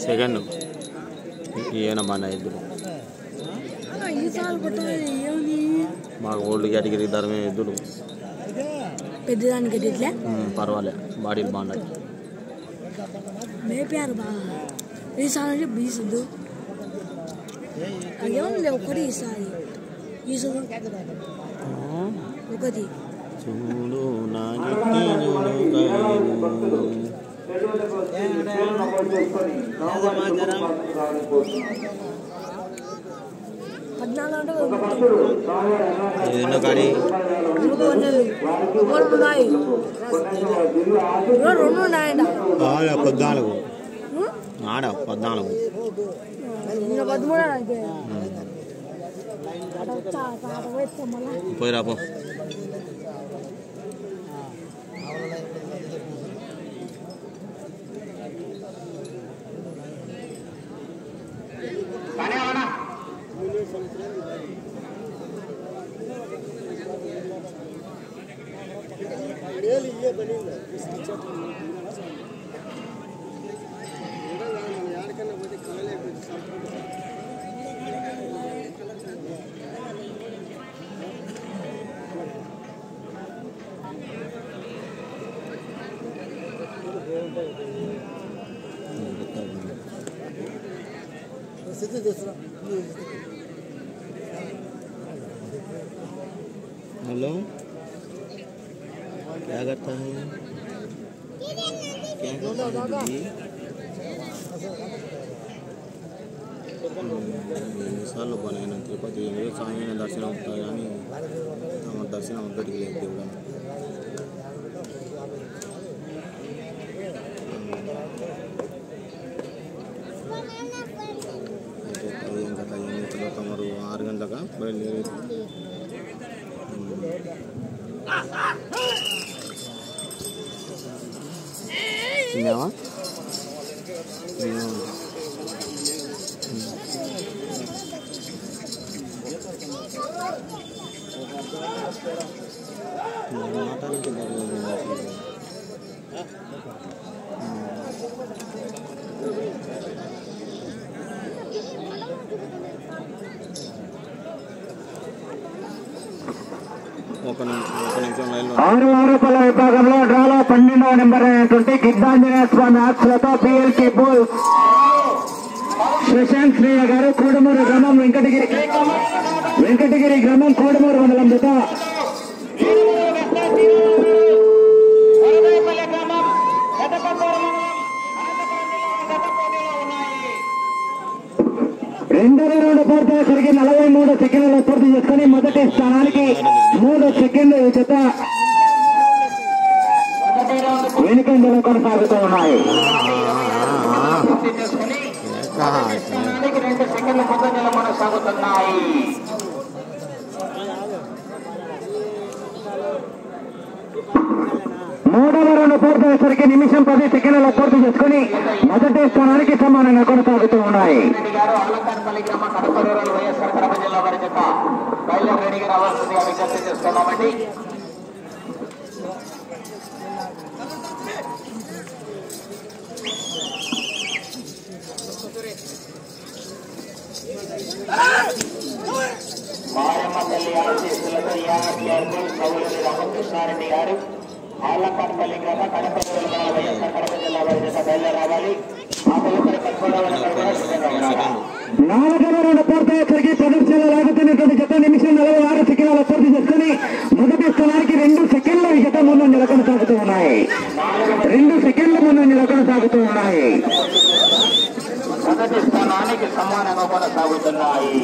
Second ఈయన మన ఇద్దరు మాకు ఓల్డ్ కేటగిరీ ధరమే ఇద్దరు పెద్దదానికి పర్వాలే బాడీలు బాగున్నాయి మేపారు బాగా ఈసారి బీసుద్దు అదేమో ఒకటి ఈసారి ఈసుడు ఒకటి చూడు నా 14 గాడి ఆడ 14 పోయిరా పో हेलो क्या करता है సార్లు పనైనా తిరుపతి సాయమైన దర్శనం అవుతాయి కానీ తమ దర్శనం ఒక్కటికి లేదు దేవుడు తమరు 6 గంటలకా బయలుదేరి తిన్నావా రూపాయల విభాగంలో డ్రాలో 12వ నెంబర్ అయినటువంటి గిద్దాంజనేయ స్వామి ఆశలతో పిఎల్కి బోల్ శశాంక్ శ్రీయ గారు కోడమూరు గ్రామం వెంకటగిరి గ్రామం కోడమూరు మండలం జత రెండవ రౌండ్ పూర్తయ్యేసరికి 43 సెకండ్లలో పూర్తి చేసుకుని మొదటి స్థానానికి 3 సెకండ్లు జత వెనుకంజలో కొనసాగుతూ ఉన్నాయి. 2 సెకండ్ల ముందంజలో కొనసాగుతున్నాయి. మూడవ రౌండ్ పూర్తయ్యేసరికి నిమిషం 10 సెకండ్లలో పూర్తి చేసుకుని మొదటి స్థానానికి సమానంగా కొనసాగుతూ ఉన్నాయి. అలంకారపల్లి గ్రామ కడప రూరల్ వైఎస్ఆర్ కడప జిల్లా వారి చేత బయలుదేరిగా రావాల్సిందిగా విజ్ఞప్తి చేస్తున్నామండి. మారమ్మ తల్లి ఆశీస్సులతో సౌలూరి రామకృష్ణారెడ్డి గారు ఆలకాడపల్లి గ్రామ కడప రూరల్ వైఎస్ఆర్ కడప జిల్లా వారి చేత బయలుదేరి రావాలి. నాలుగవ రౌండ్ పూర్తయ్యేసరికి ప్రదర్శనలో లాగుతున్నటువంటి జత నిమిషం 46 సెకండ్ల పూర్తి చేసుకుని మొదటి స్థానానికి 2 సెకండ్ల జత ముందంజలో కొనసాగుతూ ఉన్నాయి. 2 సెకండ్ల ముందంజలో కొనసాగుతూ ఉన్నాయి. మొదటి స్థానానికి సమానంగా కొనసాగుతున్నాయి.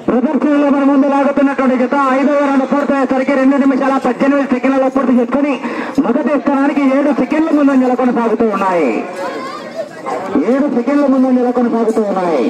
ప్రదర్శనలో మన ముందు లాగుతున్నటువంటి జత 5వ రౌండ్ పూర్తయ్యేసరికి 2 నిమిషాల 18 సెకండ్లలో పూర్తి చేసుకుని మొదటి స్థానానికి 7 సెకండ్ల ముందంజలో కొనసాగుతూ ఉన్నాయి. 7 సెకండ్ల ముందంజలో కొనసాగుతూ ఉన్నాయి.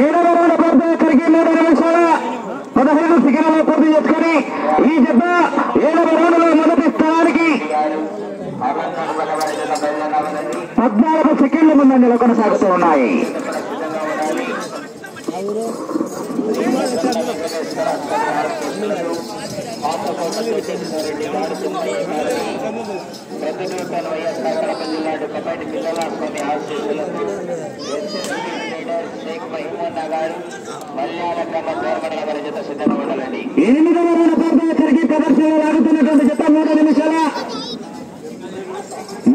ఏడవ రౌండ్ పూర్తి ఇక్కడికి 3 నిమిషాల 15 సెకండ్లలో పూర్తి చేసుకొని ఈ జత 7వ రౌండ్లో మొదటి స్థానానికి 14 సెకండ్ల ముందంజలో కొనసాగుతూ ఉన్నాయి. ఎనిమిదవ రౌండ్ పూర్తి ఇక్కడికి ప్రదర్శనలో లాగుతున్నటువంటి జత 3 నిమిషాల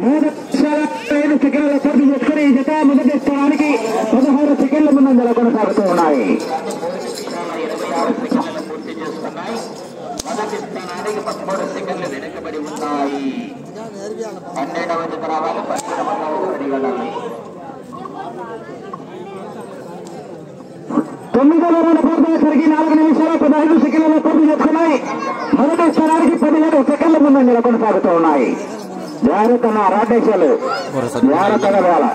5 సెకండ్ల పూర్తి చేసుకుని ఈ జత మొదటి స్థానానికి 16 సెకండ్ల ముందంజలో కొనసాగుతూ ఉన్నాయి. మొదటి స్థానానికి 13 సెకండ్లు వెనుకబడి ఉన్నాయి. 12వ జత రావాలి, 11వ రెడీ వెళ్ళాలి. 9వ రౌండ్ పూర్తయ్యేసరికి 4 నిమిషాల 15 సెకండ్లలో పూర్తి చేసుకున్నాయి. మొదటి స్థానానికి 17 సెకండ్ల ముందంజలో కొనసాగుతూ ఉన్నాయి. జాగ్రత్తగా రాటేశాలు, జాగ్రత్తగా వేళ.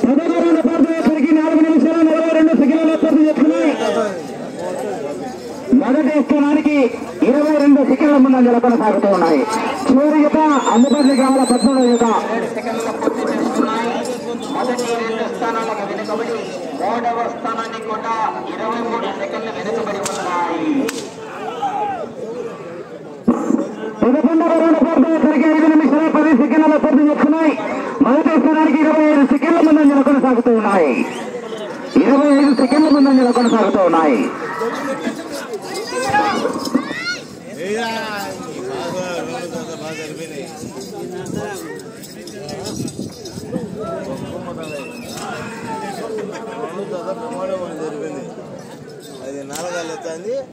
మొదటి పూర్తయ్యేసరికి 4 నిమిషాల 42 సెకండ్లలో పూర్తి చేసుకున్నాయి. మొదటి స్థానానికి 22 సెకండ్ల ముందంజలో కొనసాగుతూ ఉన్నాయి. చివరి జత అందుబాటులో కావాల 13వ జత. మొదటి 2 స్థానాలకు వెనుకబడి 3వ స్థానానికి కూడా 23 సెకండ్లు వెనుకబడి ఉన్నాయి. 11వ రౌండ్ పూర్తయ్యేసరికి 5 నిమిషాల 10 సెకండ్లలో పూర్తి చేసుకున్నాయి. మొదటి స్థానానికి 25 సెకండ్ల ముందంజలో కొనసాగుతూ ఉన్నాయి. 25 సెకండ్ల ముందంజలో కొనసాగుతూ ఉన్నాయి. అది 4 ఎత్తాంది.